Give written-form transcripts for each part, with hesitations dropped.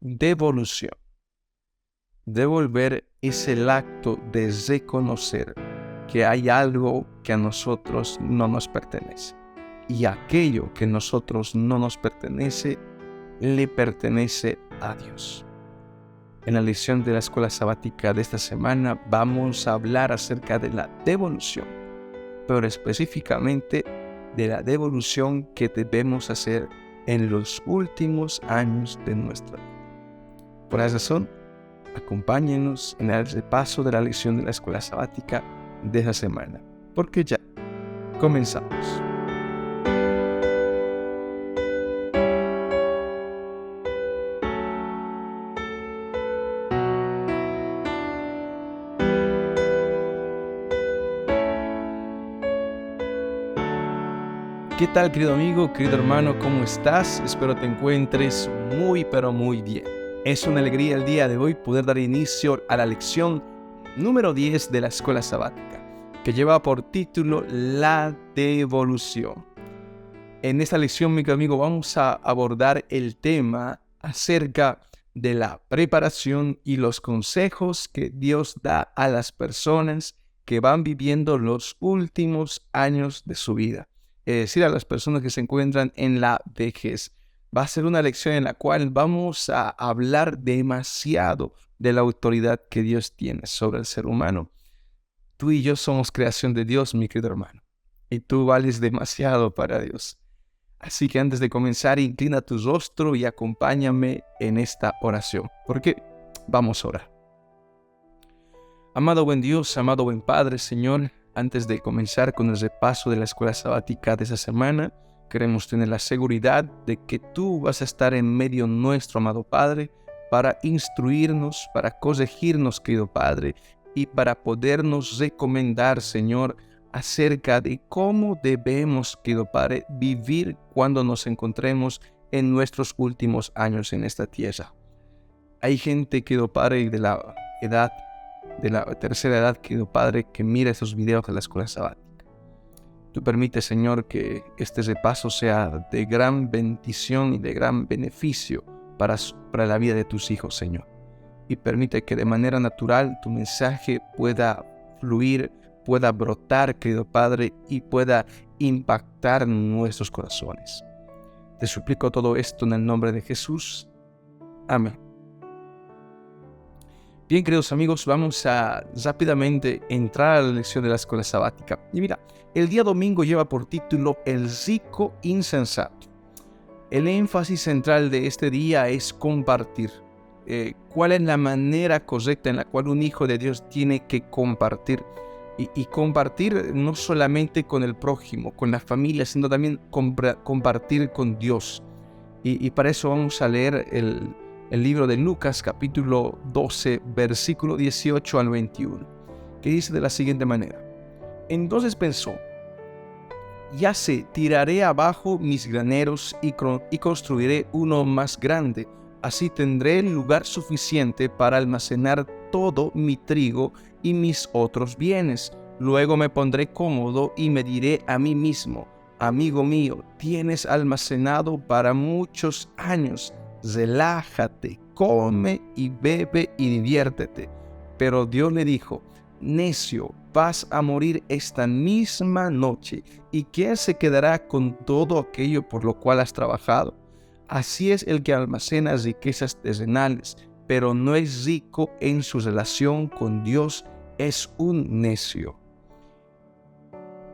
Devolución. Devolver es el acto de reconocer que hay algo que a nosotros no nos pertenece. Y aquello que a nosotros no nos pertenece, le pertenece a Dios. En la lección de la escuela sabática de esta semana vamos a hablar acerca de la devolución, pero específicamente de la devolución que debemos hacer en los últimos años de nuestra vida. Por esa razón, acompáñenos en el repaso de la lección de la escuela sabática de esta semana, porque ya comenzamos. ¿Qué tal, querido amigo, querido hermano? ¿Cómo estás? Espero te encuentres muy, pero muy bien. Es una alegría el día de hoy poder dar inicio a la lección número 10 de la escuela sabática, que lleva por título La devolución. En esta lección, mi querido amigo, vamos a abordar el tema acerca de la preparación y los consejos que Dios da a las personas que van viviendo los últimos años de su vida. Es decir, a las personas que se encuentran en la vejez. Va a ser una lección en la cual vamos a hablar demasiado de la autoridad que Dios tiene sobre el ser humano. Tú y yo somos creación de Dios, mi querido hermano, y tú vales demasiado para Dios. Así que antes de comenzar, inclina tu rostro y acompáñame en esta oración, porque vamos a orar. Amado buen Dios, amado buen Padre, Señor, antes de comenzar con el repaso de la escuela sabática de esa semana, queremos tener la seguridad de que tú vas a estar en medio nuestro, amado Padre, para instruirnos, para corregirnos, querido Padre, y para podernos recomendar, Señor, acerca de cómo debemos, querido Padre, vivir cuando nos encontremos en nuestros últimos años en esta tierra. Hay gente, querido Padre, de la tercera edad, querido Padre, que mira esos videos de la escuela sabática. Tú permites, Señor, que este repaso sea de gran bendición y de gran beneficio para la vida de tus hijos, Señor. Y permite que de manera natural tu mensaje pueda fluir, pueda brotar, querido Padre, y pueda impactar nuestros corazones. Te suplico todo esto en el nombre de Jesús. Amén. Bien, queridos amigos, vamos a rápidamente entrar a la lección de la escuela sabática. Y mira, el día domingo lleva por título El rico insensato. El énfasis central de este día es compartir. ¿Cuál es la manera correcta en la cual un hijo de Dios tiene que compartir? Y compartir no solamente con el prójimo, con la familia, sino también compartir con Dios. Y para eso vamos a leer el libro de Lucas, capítulo 12, versículo 18 al 21, que dice de la siguiente manera. Entonces pensó, ya sé, tiraré abajo mis graneros y construiré uno más grande. Así tendré lugar suficiente para almacenar todo mi trigo y mis otros bienes. Luego me pondré cómodo y me diré a mí mismo, amigo mío, tienes almacenado para muchos años. Relájate, come y bebe y diviértete. Pero Dios le dijo, necio, vas a morir esta misma noche, ¿y quién se quedará con todo aquello por lo cual has trabajado? Así es el que almacena riquezas terrenales, pero no es rico en su relación con Dios, es un necio.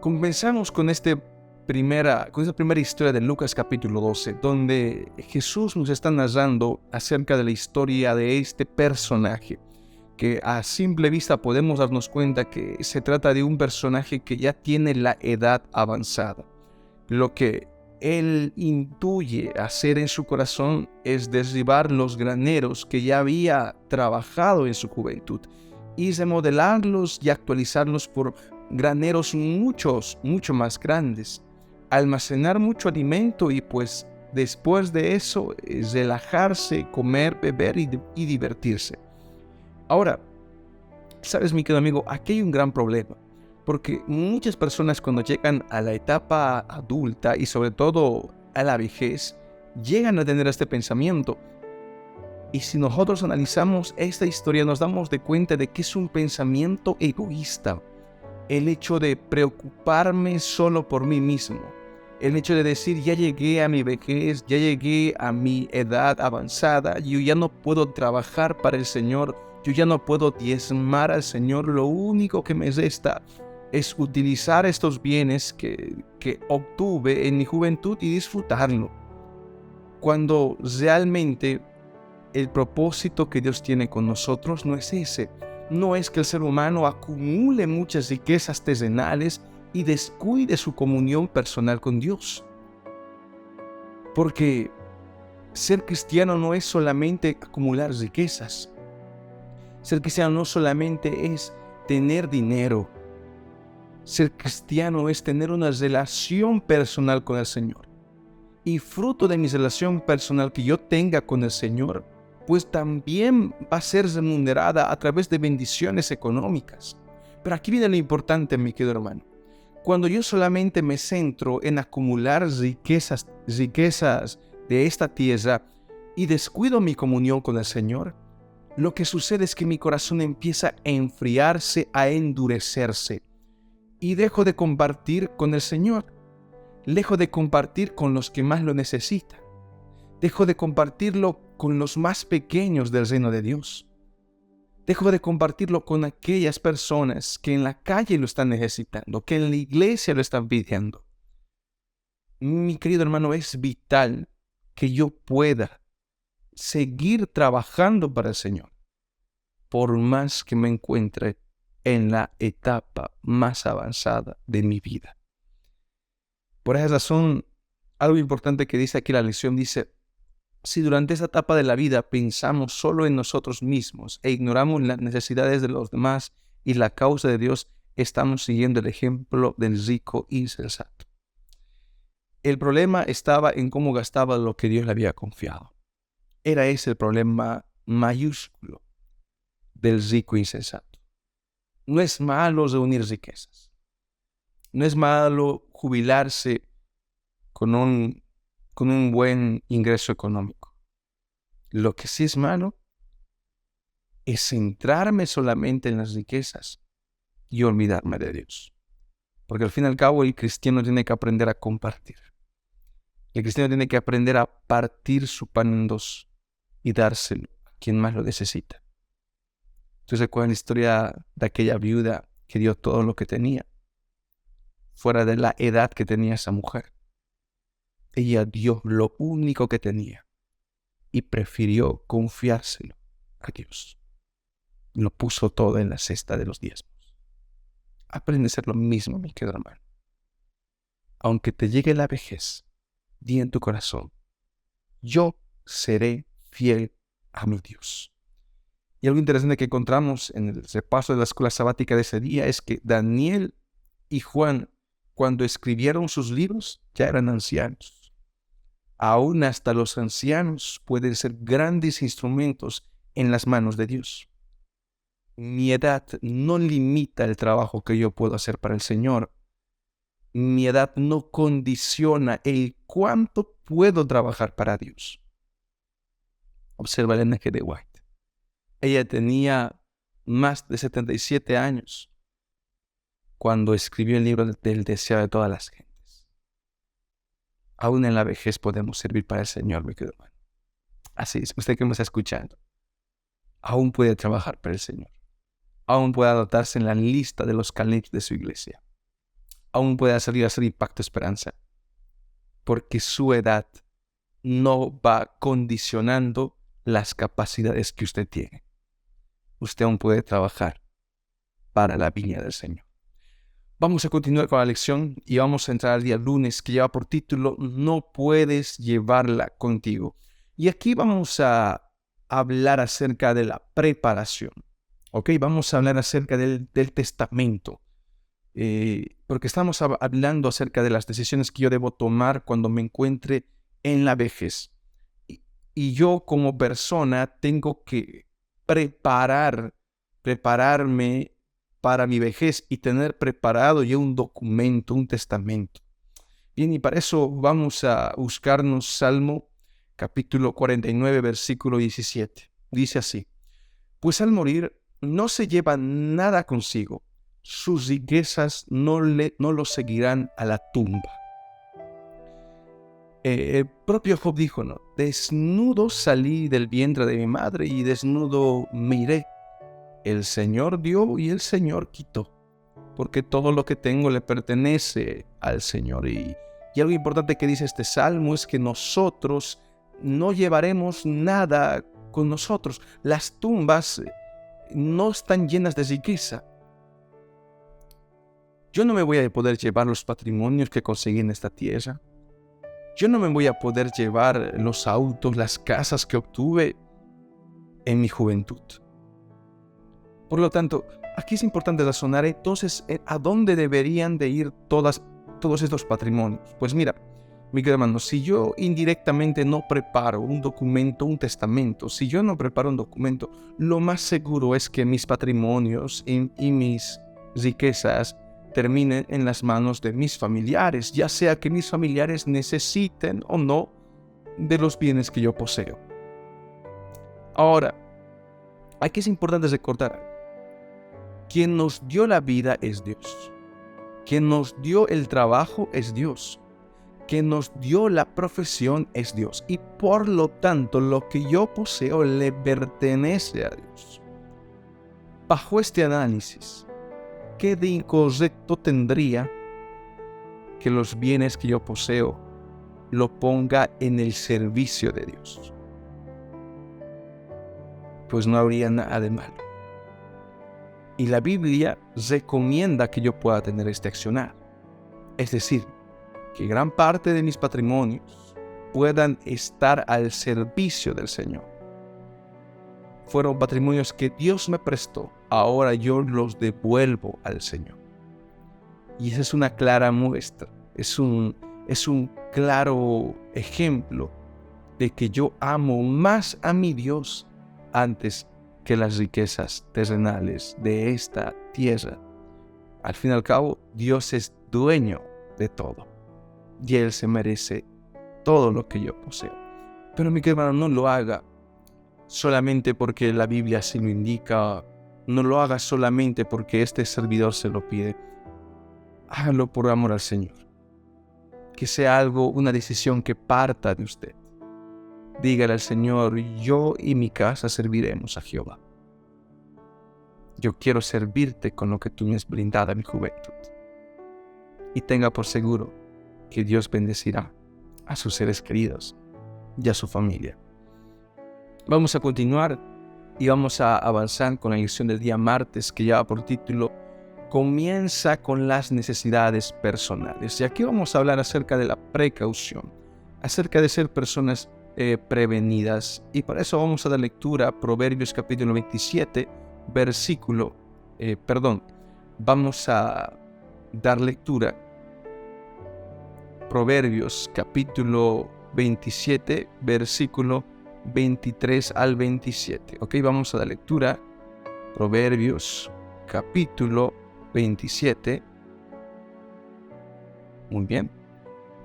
Comenzamos con esta primera historia de Lucas capítulo 12, donde Jesús nos está narrando acerca de la historia de este personaje, que a simple vista podemos darnos cuenta que se trata de un personaje que ya tiene la edad avanzada. Lo que él intuye hacer en su corazón es derribar los graneros que ya había trabajado en su juventud y remodelarlos y actualizarlos por graneros mucho más grandes, almacenar mucho alimento y pues después de eso relajarse, comer, beber y divertirse. Ahora, sabes, mi querido amigo, aquí hay un gran problema, porque muchas personas cuando llegan a la etapa adulta y sobre todo a la vejez, llegan a tener este pensamiento. Y si nosotros analizamos esta historia, nos damos de cuenta de que es un pensamiento egoísta. El hecho de preocuparme solo por mí mismo. El hecho de decir, ya llegué a mi vejez, ya llegué a mi edad avanzada, yo ya no puedo trabajar para el Señor, yo ya no puedo diezmar al Señor, lo único que me resta es utilizar estos bienes que obtuve en mi juventud y disfrutarlo. Cuando realmente el propósito que Dios tiene con nosotros no es ese. No es que el ser humano acumule muchas riquezas terrenales y descuide su comunión personal con Dios. Porque ser cristiano no es solamente acumular riquezas. Ser cristiano no solamente es tener dinero. Ser cristiano es tener una relación personal con el Señor. Y fruto de mi relación personal que yo tenga con el Señor, pues también va a ser remunerada a través de bendiciones económicas. Pero aquí viene lo importante, mi querido hermano. Cuando yo solamente me centro en acumular riquezas de esta tierra y descuido mi comunión con el Señor, lo que sucede es que mi corazón empieza a enfriarse, a endurecerse, y dejo de compartir con el Señor. Dejo de compartir con los que más lo necesitan. Dejo de compartirlo con los más pequeños del reino de Dios. Dejo de compartirlo con aquellas personas que en la calle lo están necesitando, que en la iglesia lo están pidiendo. Mi querido hermano, es vital que yo pueda seguir trabajando para el Señor, por más que me encuentre en la etapa más avanzada de mi vida. Por esa razón, algo importante que dice aquí la lección dice, si durante esa etapa de la vida pensamos solo en nosotros mismos e ignoramos las necesidades de los demás y la causa de Dios, estamos siguiendo el ejemplo del rico insensato. El problema estaba en cómo gastaba lo que Dios le había confiado. Era ese el problema mayúsculo del rico insensato. No es malo reunir riquezas. No es malo jubilarse con un buen ingreso económico. Lo que sí es malo es centrarme solamente en las riquezas y olvidarme de Dios. Porque al fin y al cabo el cristiano tiene que aprender a compartir. El cristiano tiene que aprender a partir su pan en dos y dárselo a quien más lo necesita. ¿Tú recuerdas la historia de aquella viuda que dio todo lo que tenía? Fuera de la edad que tenía esa mujer. Ella dio lo único que tenía y prefirió confiárselo a Dios. Lo puso todo en la cesta de los diezmos. Aprende a ser lo mismo, mi querido hermano. Aunque te llegue la vejez, di en tu corazón, yo seré fiel a mi Dios. Y algo interesante que encontramos en el repaso de la escuela sabática de ese día es que Daniel y Juan, cuando escribieron sus libros, ya eran ancianos. Aún hasta los ancianos pueden ser grandes instrumentos en las manos de Dios. Mi edad no limita el trabajo que yo puedo hacer para el Señor. Mi edad no condiciona el cuánto puedo trabajar para Dios. Observa a Ellen G. de White. Ella tenía más de 77 años cuando escribió el libro del deseo de todas las gentes. Aún en la vejez podemos servir para el Señor, mi querido hermano. Así es, usted que me está escuchando, aún puede trabajar para el Señor. Aún puede anotarse en la lista de los Calebs de su iglesia. Aún puede salir a hacer Impacto Esperanza. Porque su edad no va condicionando las capacidades que usted tiene. Usted aún puede trabajar para la viña del Señor. Vamos a continuar con la lección y vamos a entrar al día lunes que lleva por título No puedes llevarla contigo. Y aquí vamos a hablar acerca de la preparación. ¿Ok? Vamos a hablar acerca del testamento. Porque estamos hablando acerca de las decisiones que yo debo tomar cuando me encuentre en la vejez. Y yo como persona tengo que prepararme para mi vejez y tener preparado ya un documento, un testamento. Bien, y para eso vamos a buscarnos Salmo capítulo 49, versículo 17. Dice así: pues al morir no se lleva nada consigo, sus riquezas no lo seguirán a la tumba. El propio Job dijo, ¿no? Desnudo salí del vientre de mi madre y desnudo me iré. El Señor dio y el Señor quitó, porque todo lo que tengo le pertenece al Señor. Y algo importante que dice este salmo es que nosotros no llevaremos nada con nosotros. Las tumbas no están llenas de riqueza. Yo no me voy a poder llevar los patrimonios que conseguí en esta tierra. Yo no me voy a poder llevar los autos, las casas que obtuve en mi juventud. Por lo tanto, aquí es importante razonar entonces a dónde deberían de ir todos estos patrimonios. Pues mira, mi querido hermano, si yo indirectamente no preparo un documento, un testamento, si yo no preparo un documento, lo más seguro es que mis patrimonios y mis riquezas terminen en las manos de mis familiares, ya sea que mis familiares necesiten o no de los bienes que yo poseo. Ahora, aquí es importante recordar: quien nos dio la vida es Dios. Quien nos dio el trabajo es Dios. Quien nos dio la profesión es Dios. Y por lo tanto, lo que yo poseo le pertenece a Dios. Bajo este análisis, ¿qué de incorrecto tendría que los bienes que yo poseo lo ponga en el servicio de Dios? Pues no habría nada de malo. Y la Biblia recomienda que yo pueda tener este accionar. Es decir, que gran parte de mis patrimonios puedan estar al servicio del Señor. Fueron patrimonios que Dios me prestó, ahora yo los devuelvo al Señor. Y esa es una clara muestra, es un claro ejemplo de que yo amo más a mi Dios antes que las riquezas terrenales de esta tierra. Al fin y al cabo, Dios es dueño de todo y Él se merece todo lo que yo poseo. Pero mi querido hermano, no lo haga solamente porque la Biblia así lo indica, no lo haga solamente porque este servidor se lo pide. Hágalo por amor al Señor. Que sea algo, una decisión que parta de usted. Dígale al Señor: yo y mi casa serviremos a Jehová. Yo quiero servirte con lo que tú me has brindado a mi juventud. Y tenga por seguro que Dios bendecirá a sus seres queridos y a su familia. Vamos a continuar y vamos a avanzar con la lección del día martes, que lleva por título Comienza con las necesidades personales. Y aquí vamos a hablar acerca de la precaución, acerca de ser personas prevenidas. Y para eso vamos a dar lectura a Proverbios capítulo 27, vamos a dar lectura Proverbios capítulo 27, versículo 23 al 27. Ok, vamos a dar lectura Proverbios capítulo 27. Muy bien.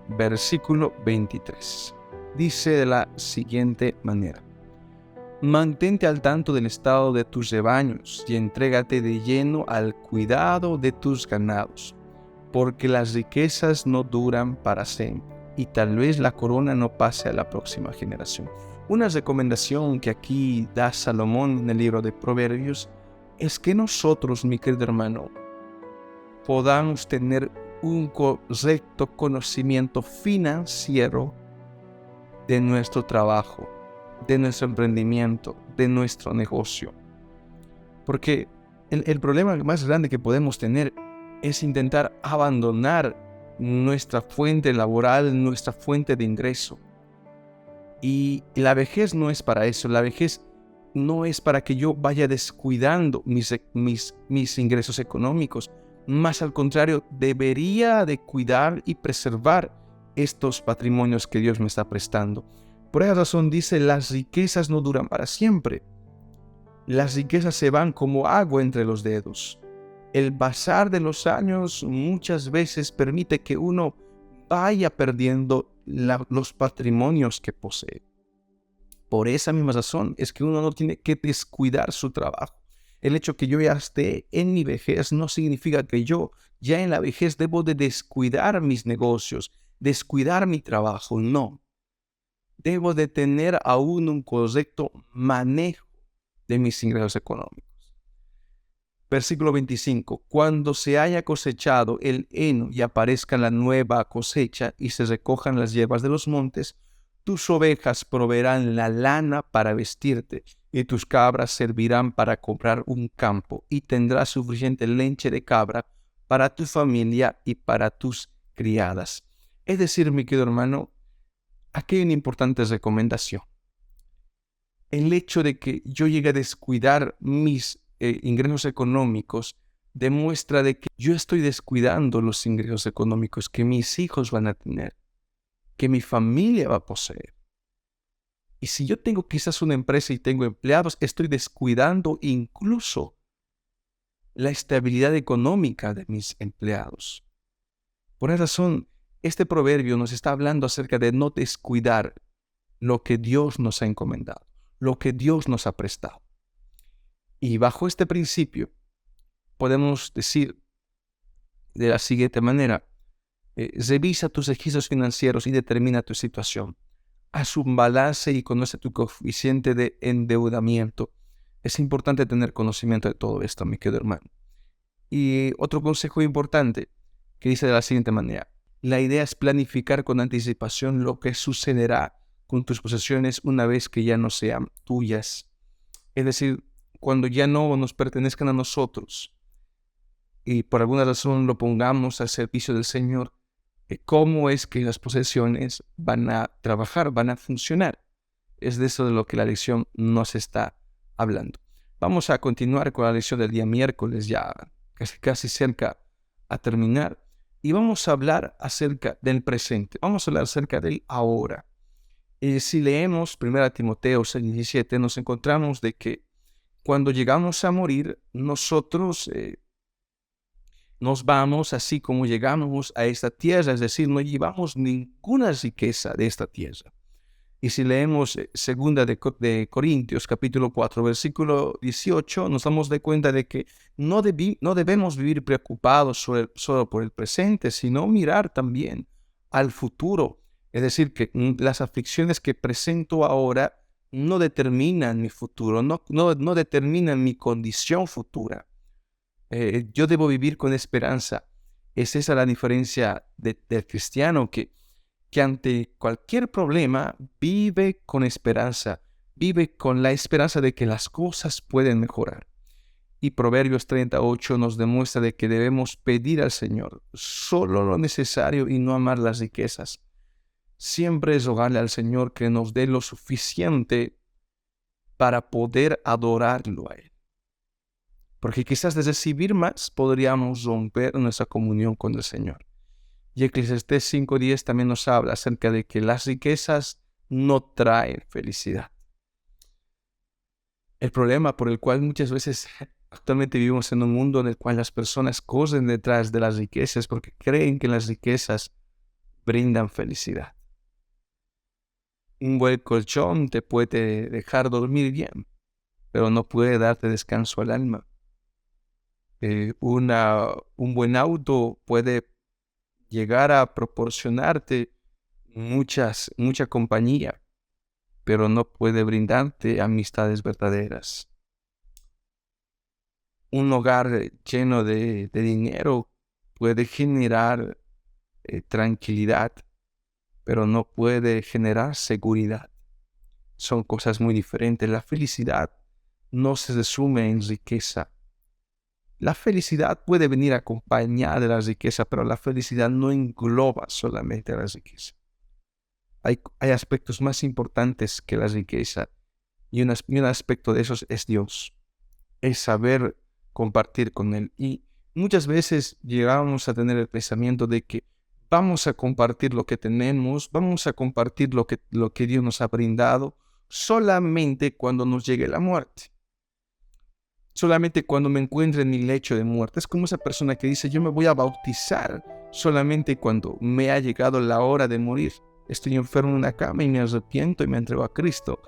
Versículo 23. Dice de la siguiente manera: mantente al tanto del estado de tus rebaños y entrégate de lleno al cuidado de tus ganados, porque las riquezas no duran para siempre y tal vez la corona no pase a la próxima generación. Una recomendación que aquí da Salomón en el libro de Proverbios es que nosotros, mi querido hermano, podamos tener un correcto conocimiento financiero de nuestro trabajo, de nuestro emprendimiento, de nuestro negocio. Porque el problema más grande que podemos tener es intentar abandonar nuestra fuente laboral, nuestra fuente de ingreso. Y la vejez no es para eso. La vejez no es para que yo vaya descuidando mis ingresos económicos. Más al contrario, debería de cuidar y preservar estos patrimonios que Dios me está prestando. Por esa razón dice: las riquezas no duran para siempre. Las riquezas se van como agua entre los dedos. El pasar de los años muchas veces permite que uno vaya perdiendo los patrimonios que posee. Por esa misma razón es que uno no tiene que descuidar su trabajo. El hecho que yo ya esté en mi vejez no significa que yo ya en la vejez debo de descuidar mis negocios, descuidar mi trabajo. No, debo de tener aún un correcto manejo de mis ingresos económicos. Versículo 25. Cuando se haya cosechado el heno y aparezca la nueva cosecha y se recojan las hierbas de los montes, tus ovejas proveerán la lana para vestirte y tus cabras servirán para comprar un campo y tendrás suficiente leche de cabra para tu familia y para tus criadas. Es decir, mi querido hermano, aquí hay una importante recomendación. El hecho de que yo llegue a descuidar mis ingresos económicos demuestra de que yo estoy descuidando los ingresos económicos que mis hijos van a tener, que mi familia va a poseer. Y si yo tengo quizás una empresa y tengo empleados, estoy descuidando incluso la estabilidad económica de mis empleados. Por esa razón, este proverbio nos está hablando acerca de no descuidar lo que Dios nos ha encomendado, lo que Dios nos ha prestado. Y bajo este principio, podemos decir de la siguiente manera: revisa tus registros financieros y determina tu situación. Haz un balance y conoce tu coeficiente de endeudamiento. Es importante tener conocimiento de todo esto, mi querido hermano. Y otro consejo importante que dice de la siguiente manera: la idea es planificar con anticipación lo que sucederá con tus posesiones una vez que ya no sean tuyas. Es decir, cuando ya no nos pertenezcan a nosotros y por alguna razón lo pongamos al servicio del Señor, ¿cómo es que las posesiones van a trabajar, van a funcionar? Es de eso de lo que la lección nos está hablando. Vamos a continuar con la lección del día miércoles, ya casi cerca a terminar, y vamos a hablar acerca del presente, vamos a hablar acerca del ahora. Si leemos 1 Timoteo 6:17, nos encontramos de que cuando llegamos a morir, nosotros nos vamos así como llegamos a esta tierra, es decir, no llevamos ninguna riqueza de esta tierra. Y si leemos 2 de Corintios, capítulo 4, versículo 18, nos damos de cuenta de que no debemos vivir preocupados solo por el presente, sino mirar también al futuro. Es decir, que las aflicciones que presento ahora no determinan mi futuro, no determinan mi condición futura. Yo debo vivir con esperanza. Es esa la diferencia del cristiano que ante cualquier problema vive con esperanza, vive con la esperanza de que las cosas pueden mejorar. Y Proverbios 38 nos demuestra de que debemos pedir al Señor solo lo necesario y no amar las riquezas. Siempre es rogarle al Señor que nos dé lo suficiente para poder adorarlo a Él. Porque quizás de recibir más podríamos romper nuestra comunión con el Señor. Y Eclesiastés 5:10 también nos habla acerca de que las riquezas no traen felicidad. El problema por el cual muchas veces actualmente vivimos en un mundo en el cual las personas corren detrás de las riquezas porque creen que las riquezas brindan felicidad. Un buen colchón te puede dejar dormir bien, pero no puede darte descanso al alma. Un buen auto puede llegar a proporcionarte mucha compañía, pero no puede brindarte amistades verdaderas. Un hogar lleno de dinero puede generar tranquilidad, pero no puede generar seguridad. Son cosas muy diferentes. La felicidad no se resume en riqueza. La felicidad puede venir acompañada de la riqueza, pero la felicidad no engloba solamente la riqueza. Hay aspectos más importantes que la riqueza, y un aspecto de esos es Dios. Es saber compartir con Él. Y muchas veces llegamos a tener el pensamiento de que vamos a compartir lo que tenemos, vamos a compartir lo que Dios nos ha brindado solamente cuando nos llegue la muerte. Solamente cuando me encuentre en mi lecho de muerte. Es como esa persona que dice: yo me voy a bautizar solamente cuando me ha llegado la hora de morir. Estoy enfermo en una cama y me arrepiento y me entrego a Cristo.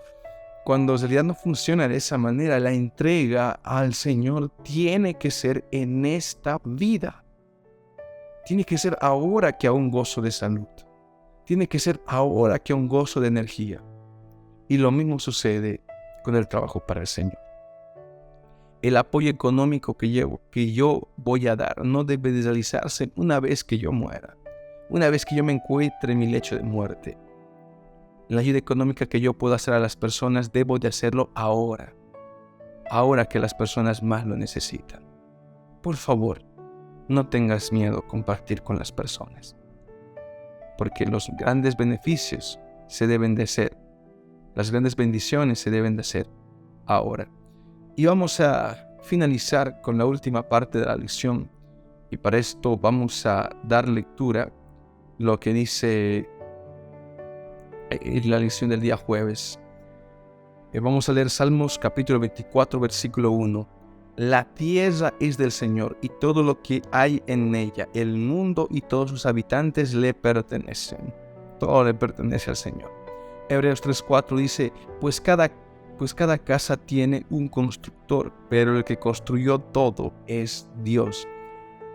cuando en realidad no funciona de esa manera, la entrega al Señor tiene que ser en esta vida. Tiene que ser ahora que a un gozo de salud. Tiene que ser ahora que a un gozo de energía. Y lo mismo sucede con el trabajo para el Señor. El apoyo económico que yo voy a dar no debe de realizarse una vez que yo muera, una vez que yo me encuentre en mi lecho de muerte. La ayuda económica que yo puedo hacer a las personas debo de hacerlo ahora que las personas más lo necesitan. Por favor, no tengas miedo a compartir con las personas, porque los grandes beneficios se deben de hacer, las grandes bendiciones se deben de hacer ahora. Y vamos a finalizar con la última parte de la lección, y para esto vamos a dar lectura lo que dice en la lección del día jueves. Vamos a leer Salmos capítulo 24, versículo 1. La tierra es del Señor y todo lo que hay en ella, el mundo y todos sus habitantes le pertenecen. Todo le pertenece al Señor. Hebreos 3:4 dice, pues cada casa tiene un constructor, pero el que construyó todo es Dios.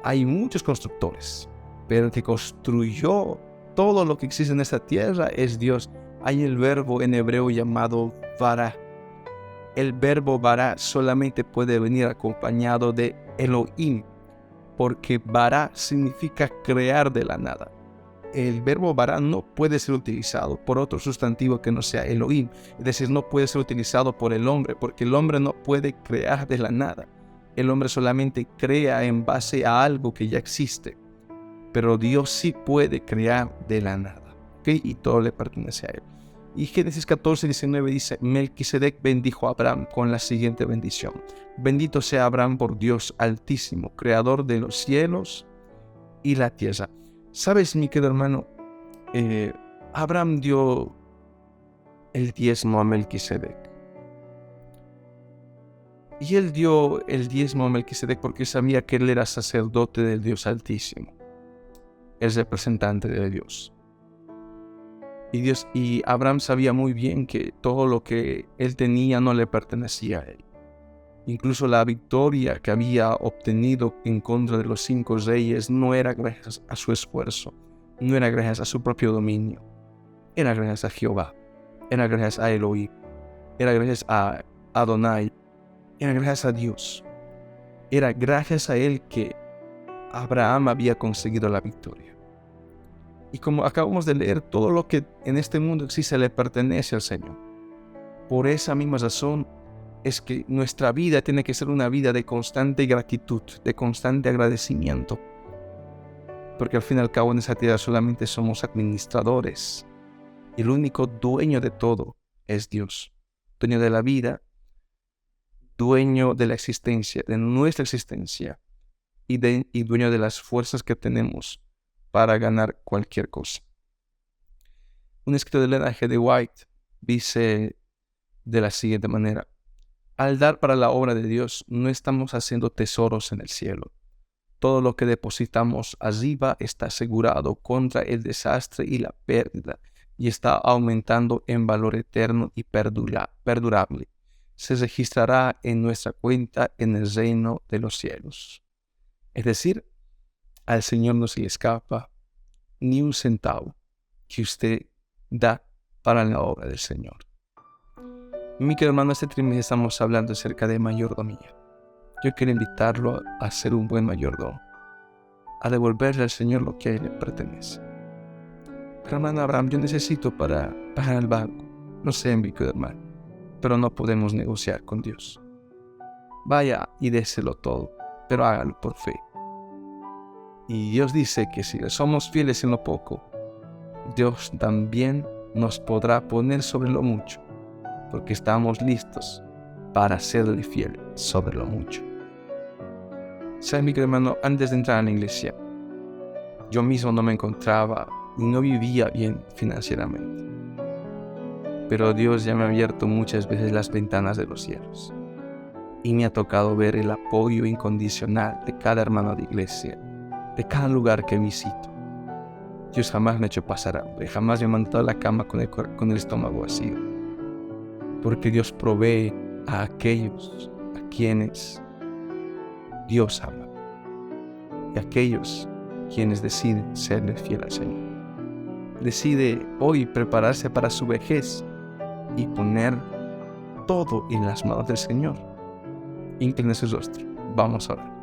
Hay muchos constructores, pero el que construyó todo lo que existe en esta tierra es Dios. Hay el verbo en hebreo llamado bara. El verbo bara solamente puede venir acompañado de Elohim, porque bara significa crear de la nada. El verbo bara no puede ser utilizado por otro sustantivo que no sea Elohim, es decir, no puede ser utilizado por el hombre, porque el hombre no puede crear de la nada. El hombre solamente crea en base a algo que ya existe, pero Dios sí puede crear de la nada, ¿okay? Y todo le pertenece a Él. Y Génesis 14:19 dice, Melquisedec bendijo a Abraham con la siguiente bendición. Bendito sea Abraham por Dios Altísimo, creador de los cielos y la tierra. ¿Sabes, mi querido hermano? Abraham dio el diezmo a Melquisedec. Y él dio el diezmo a Melquisedec porque sabía que él era sacerdote del Dios Altísimo, el representante de Dios. Y Abraham sabía muy bien que todo lo que él tenía no le pertenecía a él. Incluso la victoria que había obtenido en contra de los 5 reyes no era gracias a su esfuerzo, no era gracias a su propio dominio, era gracias a Jehová, era gracias a Elohim, era gracias a Adonai, era gracias a Dios. Era gracias a él que Abraham había conseguido la victoria. Y como acabamos de leer, todo lo que en este mundo existe le pertenece al Señor. Por esa misma razón es que nuestra vida tiene que ser una vida de constante gratitud, de constante agradecimiento. Porque al fin y al cabo en esa tierra solamente somos administradores. Y el único dueño de todo es Dios. Dueño de la vida, dueño de la existencia, de nuestra existencia. Y dueño de las fuerzas que tenemos para ganar cualquier cosa. Un escrito de Ellen G. White dice de la siguiente manera: al dar para la obra de Dios, no estamos haciendo tesoros en el cielo. Todo lo que depositamos arriba está asegurado contra el desastre y la pérdida, y está aumentando en valor eterno y perdurable. Se registrará en nuestra cuenta en el reino de los cielos. Es decir, al Señor no se le escapa ni un centavo que usted da para la obra del Señor. Mi querido hermano, este trimestre estamos hablando acerca de mayordomía. Yo quiero invitarlo a ser un buen mayordomo, a devolverle al Señor lo que a él le pertenece. Pero hermano Abraham, yo necesito para pagar el banco. No sé, mi querido hermano, pero no podemos negociar con Dios. Vaya y déselo todo, pero hágalo por fe. Y Dios dice que si le somos fieles en lo poco, Dios también nos podrá poner sobre lo mucho, porque estamos listos para serle fiel sobre lo mucho. ¿Sabe, mi hermano? Antes de entrar a la iglesia, yo mismo no me encontraba y no vivía bien financieramente. Pero Dios ya me ha abierto muchas veces las ventanas de los cielos y me ha tocado ver el apoyo incondicional de cada hermano de iglesia, de cada lugar que visito. Dios jamás me ha hecho pasar hambre, jamás me ha mandado a la cama con el estómago vacío. porque Dios provee a aquellos a quienes Dios ama y a aquellos quienes deciden serle fiel al Señor. Decide hoy prepararse para su vejez y poner todo en las manos del Señor. Incline su rostro. Vamos a orar.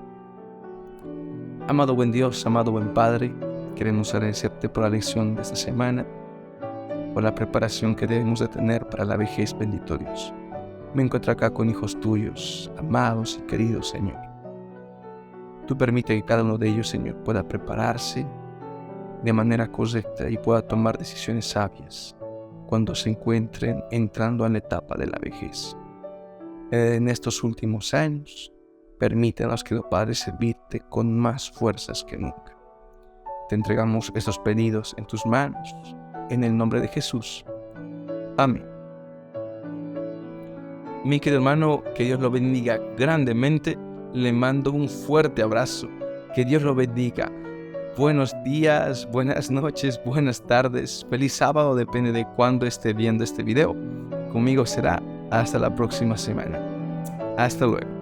Amado buen Dios, amado buen Padre, queremos agradecerte por la lección de esta semana, por la preparación que debemos de tener para la vejez, bendito Dios. Me encuentro acá con hijos tuyos, amados y queridos, Señor. Tú permite que cada uno de ellos, Señor, pueda prepararse de manera correcta y pueda tomar decisiones sabias cuando se encuentren entrando en la etapa de la vejez. En estos últimos años, permítenos, querido Padre, servirte con más fuerzas que nunca. Te entregamos estos pedidos en tus manos, en el nombre de Jesús. Amén. Mi querido hermano, que Dios lo bendiga grandemente. Le mando un fuerte abrazo. Que Dios lo bendiga. Buenos días, buenas noches, buenas tardes. Feliz sábado, depende de cuándo esté viendo este video. Conmigo será hasta la próxima semana. Hasta luego.